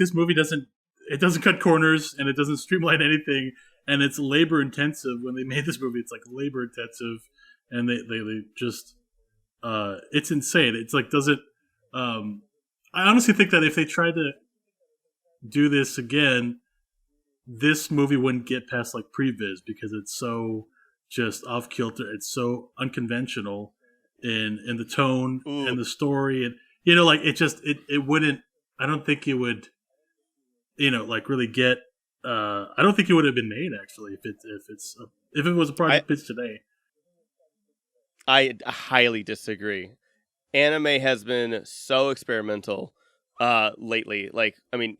this movie doesn't cut corners and it doesn't streamline anything, and it's labor intensive. When they made this movie, it's like labor intensive, and they just it's insane. It's like doesn't. I honestly think that if they tried to do this again, this movie wouldn't get past like previs because it's so just off kilter. It's so unconventional in the tone and the story, and like it wouldn't. I don't think it would, like really get. I don't think it would have been made actually if it was a project pitch today. I highly disagree. Anime has been so experimental lately. Like, I mean,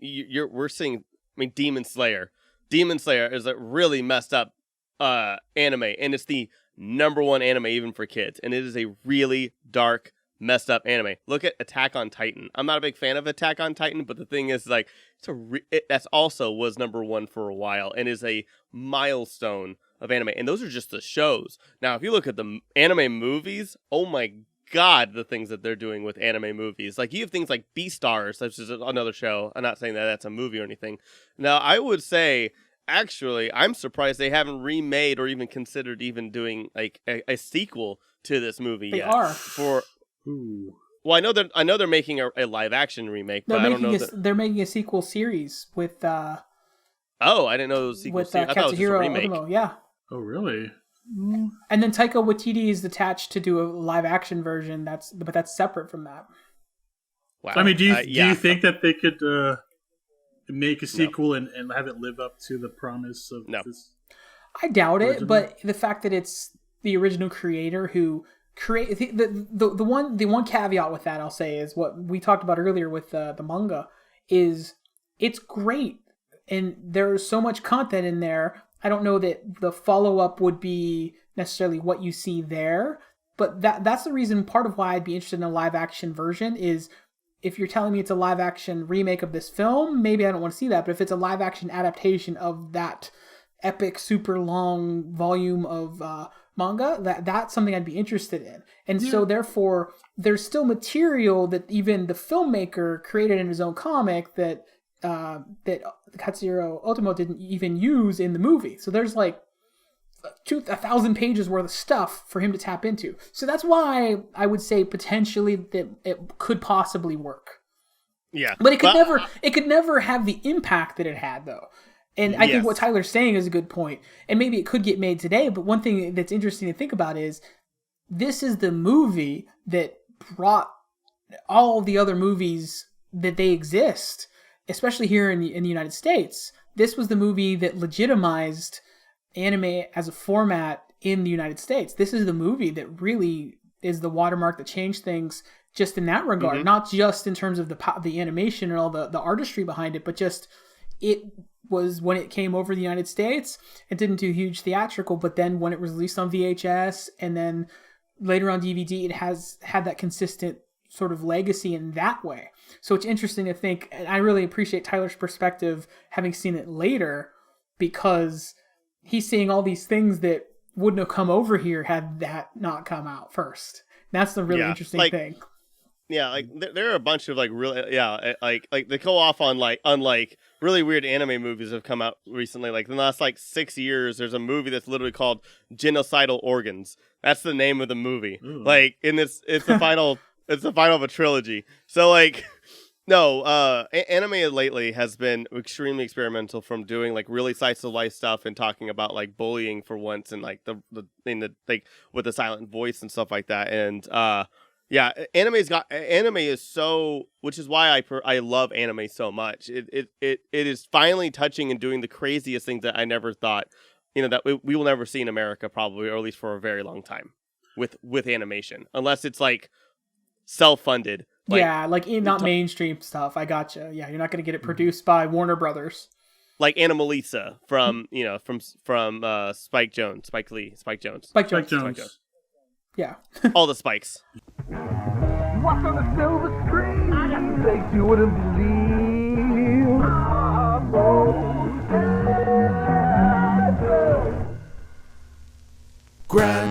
we're seeing. I mean, Demon Slayer. Demon Slayer is a really messed up anime, and it's the #1 anime even for kids. And it is a really dark, messed up anime. Look at Attack on Titan. I'm not a big fan of Attack on Titan, but the thing is, like, that's also was #1 for a while, and is a milestone of anime. And those are just the shows. Now, if you look at the anime movies, oh my God, the things that they're doing with anime movies. Like, you have things like Beastars, which is another show. I'm not saying that that's a movie or anything. Now, I would say, actually, I'm surprised they haven't remade or even considered even doing like a sequel to this movie yet. They are. Well, I know they're making a live action remake, but I don't know. They're making a sequel series with. Oh, I didn't know it was a sequel series. I thought it was just a remake. Otomo, yeah. Oh, really? And then Taika Waititi is attached to do a live action version. But that's separate from that. Wow. I mean, do you think that they could make a sequel and have it live up to the promise of this? I doubt it, but the fact that it's the original creator who create the one caveat with that I'll say is what we talked about earlier with the manga is it's great and there's so much content in there. I don't know that the follow-up would be necessarily what you see there, but that's the reason, part of why I'd be interested in a live-action version is if you're telling me it's a live-action remake of this film, maybe I don't want to see that, but if it's a live-action adaptation of that epic, super long volume of manga, that's something I'd be interested in. And so, therefore, there's still material that even the filmmaker created in his own comic that Katsuhiro Otomo didn't even use in the movie. So there's like 1,000 pages worth of stuff for him to tap into. So that's why I would say potentially that it could possibly work. Yeah, but it could never have the impact that it had though. And I think what Tyler's saying is a good point. And maybe it could get made today. But one thing that's interesting to think about is this is the movie that brought all the other movies that they exist, especially here in the United States. This was the movie that legitimized anime as a format in the United States. This is the movie that really is the watermark that changed things just in that regard. Mm-hmm. Not just in terms of the animation and all the artistry behind it, but just it was when it came over the United States, it didn't do huge theatrical, but then when it was released on VHS and then later on DVD, it has had that consistent sort of legacy in that way. So it's interesting to think, and I really appreciate Tyler's perspective having seen it later, because he's seeing all these things that wouldn't have come over here had that not come out first. That's the really interesting thing. Yeah, like there are a bunch of like really like they go off on like really weird anime movies that have come out recently. Like in the last like 6 years, there's a movie that's literally called Genocidal Organs. That's the name of the movie. Ooh. Like it's the final it's the final of a trilogy. So like no, anime lately has been extremely experimental, from doing like really slice of life stuff and talking about like bullying for once, and like the thing that like with the silent voice and stuff like that. And yeah, anime is so, which is why I love anime so much. It is finally touching and doing the craziest things that I never thought, that we will never see in America probably, or at least for a very long time with animation, unless it's like self-funded. Not mainstream stuff. I gotcha. Yeah, you're not going to get it produced by Warner Brothers. Like Anomalisa from Spike Jones. Yeah. All the spikes. What's on the silver screen? Makes you wouldn't believe. Grab